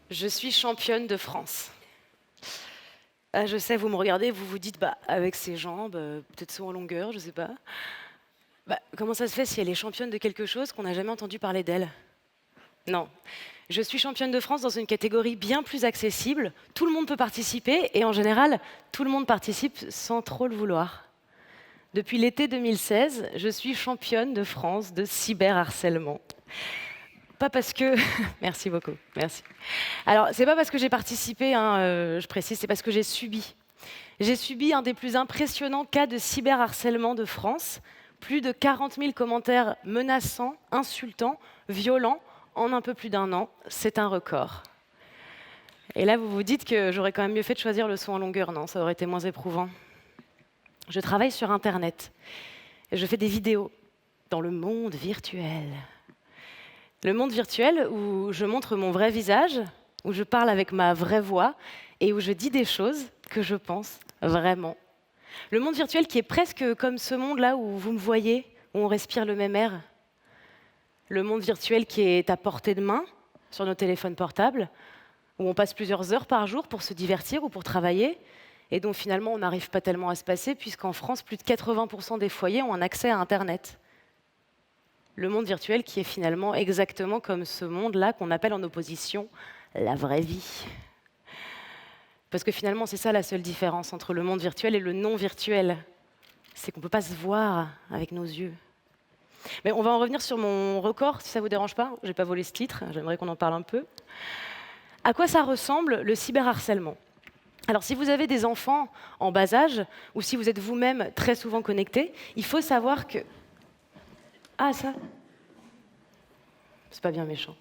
Je suis championne de France. Ah, je sais, vous me regardez, vous vous dites, bah, avec ses jambes, peut-être saut en longueur, je sais pas. Bah, comment ça se fait si elle est championne de quelque chose qu'on n'a jamais entendu parler d'elle? Non. Je suis championne de France dans une catégorie bien plus accessible. Tout le monde peut participer et en général, tout le monde participe sans trop le vouloir. Depuis l'été 2016, je suis championne de France de cyberharcèlement. Pas parce que... Merci beaucoup, merci. Alors, c'est pas parce que j'ai participé, hein, je précise, c'est parce que j'ai subi. J'ai subi un des plus impressionnants cas de cyberharcèlement de France. Plus de 40 000 commentaires menaçants, insultants, violents en un peu plus d'un an. C'est un record. Et là, vous vous dites que j'aurais quand même mieux fait de choisir le saut en longueur. Non, ça aurait été moins éprouvant. Je travaille sur Internet. Et je fais des vidéos dans le monde virtuel. Le monde virtuel où je montre mon vrai visage, où je parle avec ma vraie voix et où je dis des choses que je pense vraiment. Le monde virtuel qui est presque comme ce monde-là où vous me voyez, où on respire le même air. Le monde virtuel qui est à portée de main sur nos téléphones portables, où on passe plusieurs heures par jour pour se divertir ou pour travailler, et dont finalement on n'arrive pas tellement à se passer, puisqu'en France, plus de 80% des foyers ont un accès à Internet. Le monde virtuel qui est finalement exactement comme ce monde-là qu'on appelle en opposition la vraie vie. Parce que finalement, c'est ça la seule différence entre le monde virtuel et le non virtuel. C'est qu'on ne peut pas se voir avec nos yeux. Mais on va en revenir sur mon record, si ça ne vous dérange pas. Je n'ai pas volé ce titre, j'aimerais qu'on en parle un peu. À quoi ça ressemble le cyberharcèlement? Alors, si vous avez des enfants en bas âge, ou si vous êtes vous-même très souvent connecté, il faut savoir que... Ah, ça, c'est pas bien méchant.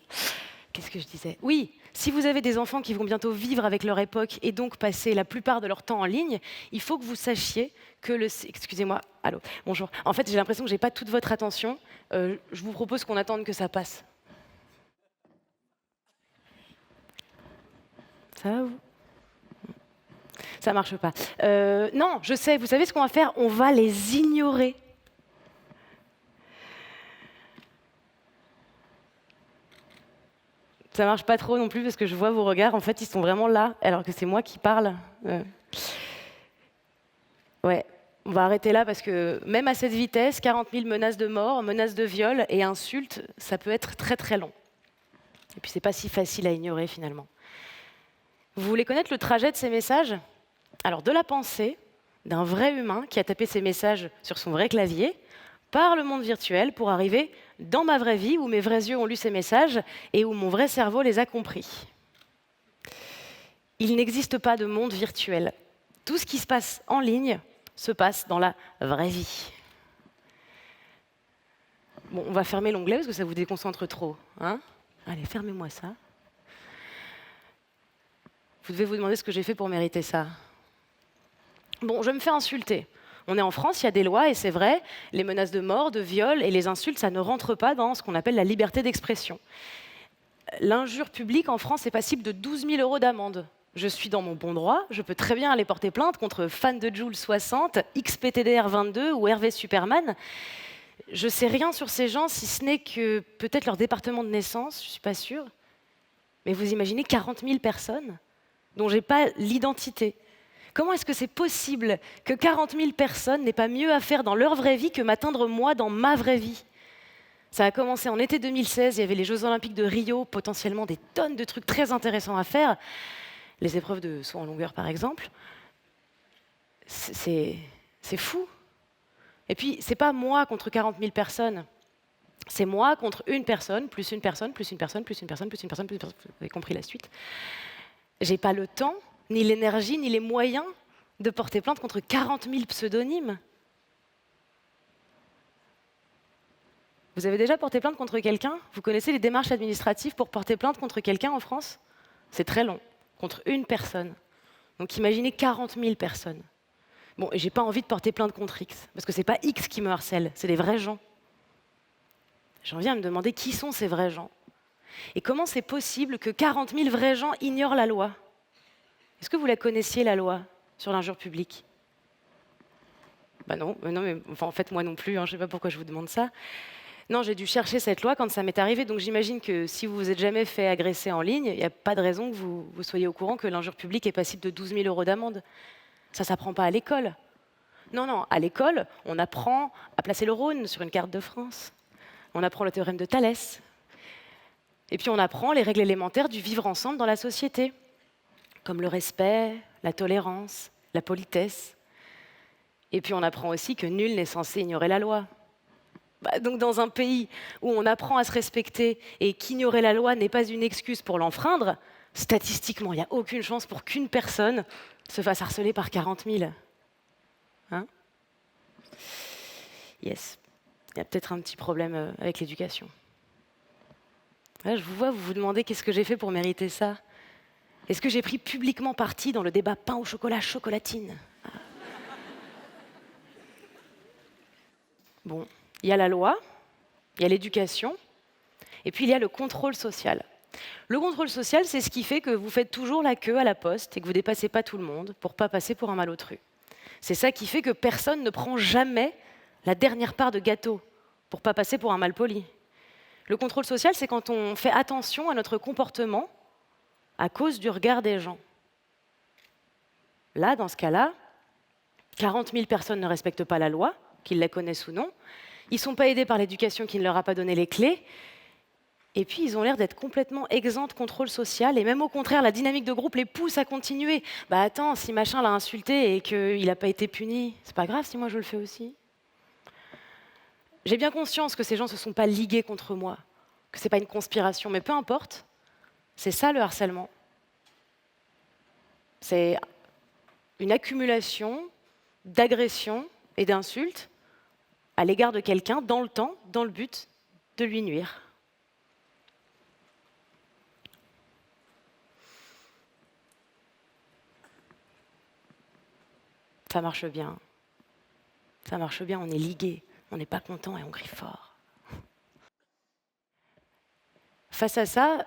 Qu'est-ce que je disais? Oui, si vous avez des enfants qui vont bientôt vivre avec leur époque et donc passer la plupart de leur temps en ligne, il faut que vous sachiez que le... Excusez-moi, allô, bonjour. En fait, j'ai l'impression que je n'ai pas toute votre attention. Je vous propose qu'on attende que ça passe. Ça va, vous? Ça marche pas. Non, je sais, vous savez ce qu'on va faire? On va les ignorer. Ça marche pas trop non plus parce que je vois vos regards. En fait, ils sont vraiment là, alors que c'est moi qui parle. Ouais, on va arrêter là parce que même à cette vitesse, 40 000 menaces de mort, menaces de viol et insultes, ça peut être très très long. Et puis c'est pas si facile à ignorer finalement. Vous voulez connaître le trajet de ces messages? Alors de la pensée d'un vrai humain qui a tapé ces messages sur son vrai clavier, par le monde virtuel pour arriver dans ma vraie vie où mes vrais yeux ont lu ces messages et où mon vrai cerveau les a compris. Il n'existe pas de monde virtuel. Tout ce qui se passe en ligne se passe dans la vraie vie. Bon, on va fermer l'onglet parce que ça vous déconcentre trop. Hein? Allez, fermez-moi ça. Vous devez vous demander ce que j'ai fait pour mériter ça. Bon, je me fais insulter. On est en France, il y a des lois, et c'est vrai, les menaces de mort, de viol et les insultes, ça ne rentre pas dans ce qu'on appelle la liberté d'expression. L'injure publique en France est passible de 12 000 € d'amende. Je suis dans mon bon droit, je peux très bien aller porter plainte contre Fan de Joule 60, XPTDR 22 ou Hervé Superman. Je sais rien sur ces gens, si ce n'est que peut-être leur département de naissance, je ne suis pas sûre. Mais vous imaginez 40 000 personnes dont je n'ai pas l'identité. Comment est-ce que c'est possible que 40 000 personnes n'aient pas mieux à faire dans leur vraie vie que m'atteindre moi dans ma vraie vie? Ça a commencé en été 2016, il y avait les Jeux Olympiques de Rio, potentiellement des tonnes de trucs très intéressants à faire. Les épreuves de saut en longueur, par exemple. C'est fou. Et puis, c'est pas moi contre 40 000 personnes. C'est moi contre une personne, plus une personne, plus une personne, plus une personne, plus une personne, plus une personne. Vous avez compris la suite. J'ai pas le temps, ni l'énergie, ni les moyens de porter plainte contre 40 000 pseudonymes. Vous avez déjà porté plainte contre quelqu'un? Vous connaissez les démarches administratives pour porter plainte contre quelqu'un en France? C'est très long, contre une personne. Donc imaginez 40 000 personnes. Bon, et j'ai pas envie de porter plainte contre X, parce que c'est pas X qui me harcèle, c'est des vrais gens. J'en viens à me demander qui sont ces vrais gens. Et comment c'est possible que 40 000 vrais gens ignorent la loi? Est-ce que vous la connaissiez, la loi sur l'injure publique? Bah non, non mais enfin, en fait moi non plus, hein, je sais pas pourquoi je vous demande ça. Non, j'ai dû chercher cette loi quand ça m'est arrivé, donc j'imagine que si vous vous êtes jamais fait agresser en ligne, il n'y a pas de raison que vous soyez au courant que l'injure publique est passible de 12 000 € d'amende. Ça s'apprend pas à l'école. Non, non, à l'école, on apprend à placer le Rhône sur une carte de France. On apprend le théorème de Thalès. Et puis on apprend les règles élémentaires du vivre ensemble dans la société, comme le respect, la tolérance, la politesse. Et puis on apprend aussi que nul n'est censé ignorer la loi. Donc dans un pays où on apprend à se respecter et qu'ignorer la loi n'est pas une excuse pour l'enfreindre, statistiquement, il n'y a aucune chance pour qu'une personne se fasse harceler par 40 000. Hein? Yes. Il y a peut-être un petit problème avec l'éducation. Là, je vous vois, vous vous demandez qu'est-ce que j'ai fait pour mériter ça. Est-ce que j'ai pris publiquement parti dans le débat pain au chocolat, chocolatine? Bon, il y a la loi, il y a l'éducation, et puis il y a le contrôle social. Le contrôle social, c'est ce qui fait que vous faites toujours la queue à la poste et que vous ne dépassez pas tout le monde pour ne pas passer pour un malotru. C'est ça qui fait que personne ne prend jamais la dernière part de gâteau pour ne pas passer pour un malpoli. Le contrôle social, c'est quand on fait attention à notre comportement à cause du regard des gens. Là, dans ce cas-là, 40 000 personnes ne respectent pas la loi, qu'ils la connaissent ou non. Ils ne sont pas aidés par l'éducation qui ne leur a pas donné les clés. Et puis, ils ont l'air d'être complètement exempts de contrôle social. Et même au contraire, la dynamique de groupe les pousse à continuer. Bah attends, si machin l'a insulté et qu'il n'a pas été puni, c'est pas grave si moi je le fais aussi. J'ai bien conscience que ces gens ne se sont pas ligués contre moi, que ce n'est pas une conspiration, mais peu importe, c'est ça le harcèlement. C'est une accumulation d'agressions et d'insultes à l'égard de quelqu'un dans le temps, dans le but de lui nuire. Ça marche bien. Ça marche bien, on est ligués, on n'est pas content et on crie fort. Face à ça,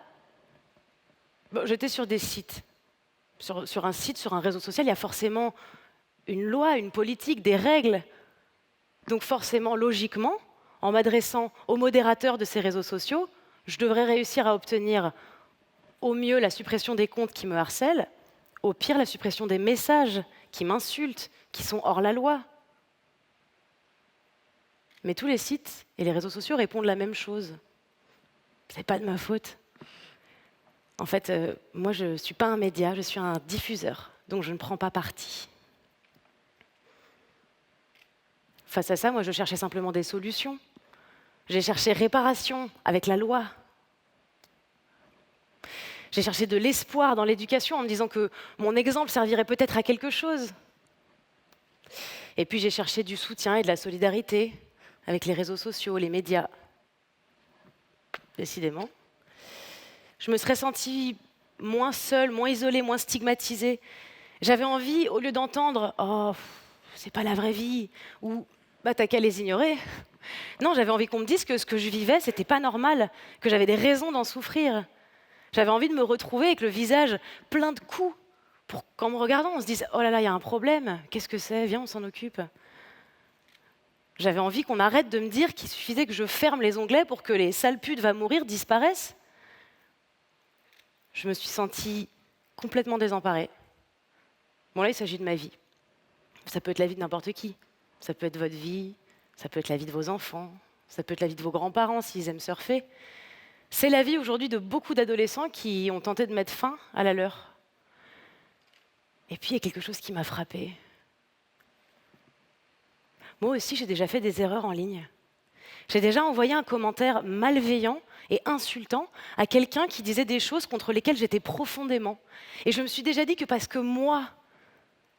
j'étais sur des sites. Sur un site, sur un réseau social, il y a forcément une loi, une politique, des règles. Donc forcément, logiquement, en m'adressant aux modérateurs de ces réseaux sociaux, je devrais réussir à obtenir au mieux la suppression des comptes qui me harcèlent, au pire la suppression des messages qui m'insultent, qui sont hors la loi. Mais tous les sites et les réseaux sociaux répondent la même chose. C'est pas de ma faute. En fait, moi, je ne suis pas un média, je suis un diffuseur, donc je ne prends pas parti. Face à ça, moi, je cherchais simplement des solutions. J'ai cherché réparation avec la loi. J'ai cherché de l'espoir dans l'éducation en me disant que mon exemple servirait peut-être à quelque chose. Et puis j'ai cherché du soutien et de la solidarité avec les réseaux sociaux, les médias. Décidément. Je me serais sentie moins seule, moins isolée, moins stigmatisée. J'avais envie, au lieu d'entendre « Oh, c'est pas la vraie vie » ou « Bah, t'as qu'à les ignorer ». Non, j'avais envie qu'on me dise que ce que je vivais, c'était pas normal, que j'avais des raisons d'en souffrir. J'avais envie de me retrouver avec le visage plein de coups, pour qu'en me regardant, on se dise « Oh là là, il y a un problème, qu'est-ce que c'est? Viens, on s'en occupe ». J'avais envie qu'on arrête de me dire qu'il suffisait que je ferme les onglets pour que les sales putes va mourir disparaissent. Je me suis sentie complètement désemparée. Bon là, il s'agit de ma vie. Ça peut être la vie de n'importe qui. Ça peut être votre vie, ça peut être la vie de vos enfants, ça peut être la vie de vos grands-parents s'ils aiment surfer. C'est la vie aujourd'hui de beaucoup d'adolescents qui ont tenté de mettre fin à la leur. Et puis, il y a quelque chose qui m'a frappée. Moi aussi, j'ai déjà fait des erreurs en ligne. J'ai déjà envoyé un commentaire malveillant et insultant à quelqu'un qui disait des choses contre lesquelles j'étais profondément. Et je me suis déjà dit que parce que moi,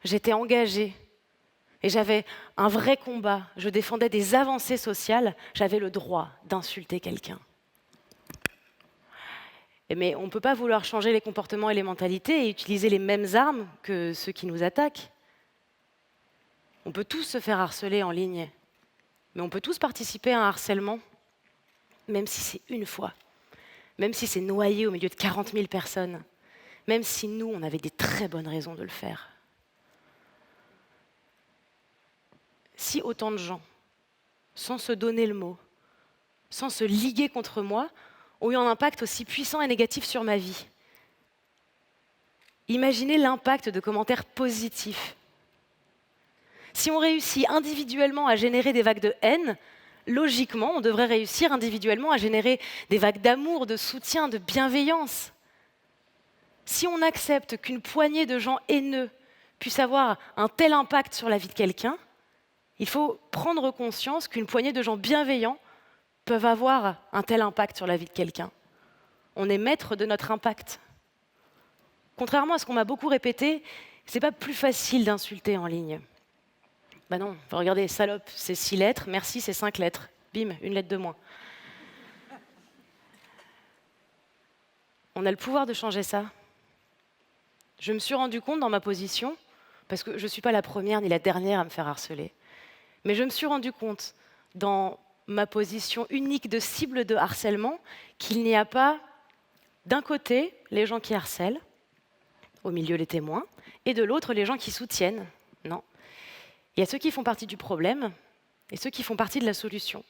j'étais engagée et j'avais un vrai combat, je défendais des avancées sociales, j'avais le droit d'insulter quelqu'un. Mais on ne peut pas vouloir changer les comportements et les mentalités et utiliser les mêmes armes que ceux qui nous attaquent. On peut tous se faire harceler en ligne, mais on peut tous participer à un harcèlement, même si c'est une fois, même si c'est noyé au milieu de 40 000 personnes, même si nous, on avait des très bonnes raisons de le faire. Si autant de gens, sans se donner le mot, sans se liguer contre moi, ont eu un impact aussi puissant et négatif sur ma vie. Imaginez l'impact de commentaires positifs. Si on réussit individuellement à générer des vagues de haine, logiquement, on devrait réussir individuellement à générer des vagues d'amour, de soutien, de bienveillance. Si on accepte qu'une poignée de gens haineux puisse avoir un tel impact sur la vie de quelqu'un, il faut prendre conscience qu'une poignée de gens bienveillants peuvent avoir un tel impact sur la vie de quelqu'un. On est maître de notre impact. Contrairement à ce qu'on m'a beaucoup répété, c'est pas plus facile d'insulter en ligne. Ben non, regardez, salope, c'est 6 lettres, merci, c'est 5 lettres. Bim, une lettre de moins. On a le pouvoir de changer ça. Je me suis rendu compte dans ma position, parce que je ne suis pas la première ni la dernière à me faire harceler, mais je me suis rendu compte dans ma position unique de cible de harcèlement qu'il n'y a pas d'un côté les gens qui harcèlent, au milieu les témoins, et de l'autre les gens qui soutiennent. Non. Il y a ceux qui font partie du problème et ceux qui font partie de la solution.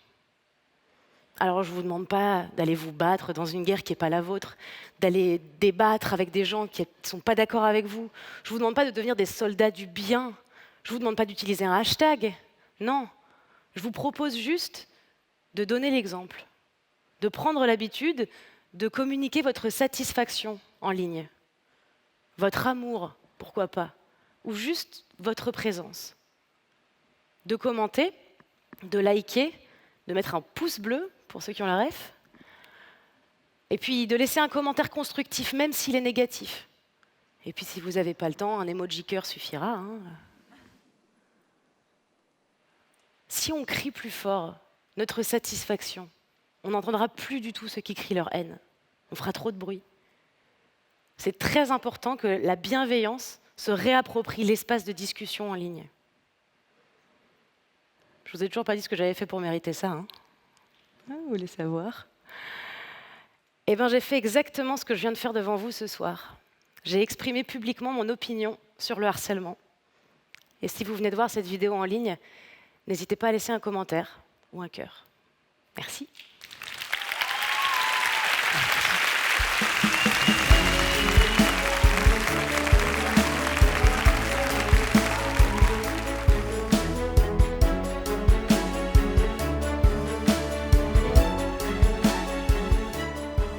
Alors je ne vous demande pas d'aller vous battre dans une guerre qui n'est pas la vôtre, d'aller débattre avec des gens qui ne sont pas d'accord avec vous. Je ne vous demande pas de devenir des soldats du bien. Je ne vous demande pas d'utiliser un hashtag. Non. Je vous propose juste de donner l'exemple, de prendre l'habitude de communiquer votre satisfaction en ligne, votre amour, pourquoi pas, ou juste votre présence. De commenter, de liker, de mettre un pouce bleu, pour ceux qui ont la ref, et puis de laisser un commentaire constructif, même s'il est négatif. Et puis si vous n'avez pas le temps, un emoji cœur suffira. Hein. Si on crie plus fort notre satisfaction, on n'entendra plus du tout ceux qui crient leur haine. On fera trop de bruit. C'est très important que la bienveillance se réapproprie l'espace de discussion en ligne. Je vous ai toujours pas dit ce que j'avais fait pour mériter ça. Hein. Ah, vous voulez savoir? Eh bien, j'ai fait exactement ce que je viens de faire devant vous ce soir. J'ai exprimé publiquement mon opinion sur le harcèlement. Et si vous venez de voir cette vidéo en ligne, n'hésitez pas à laisser un commentaire ou un cœur. Merci.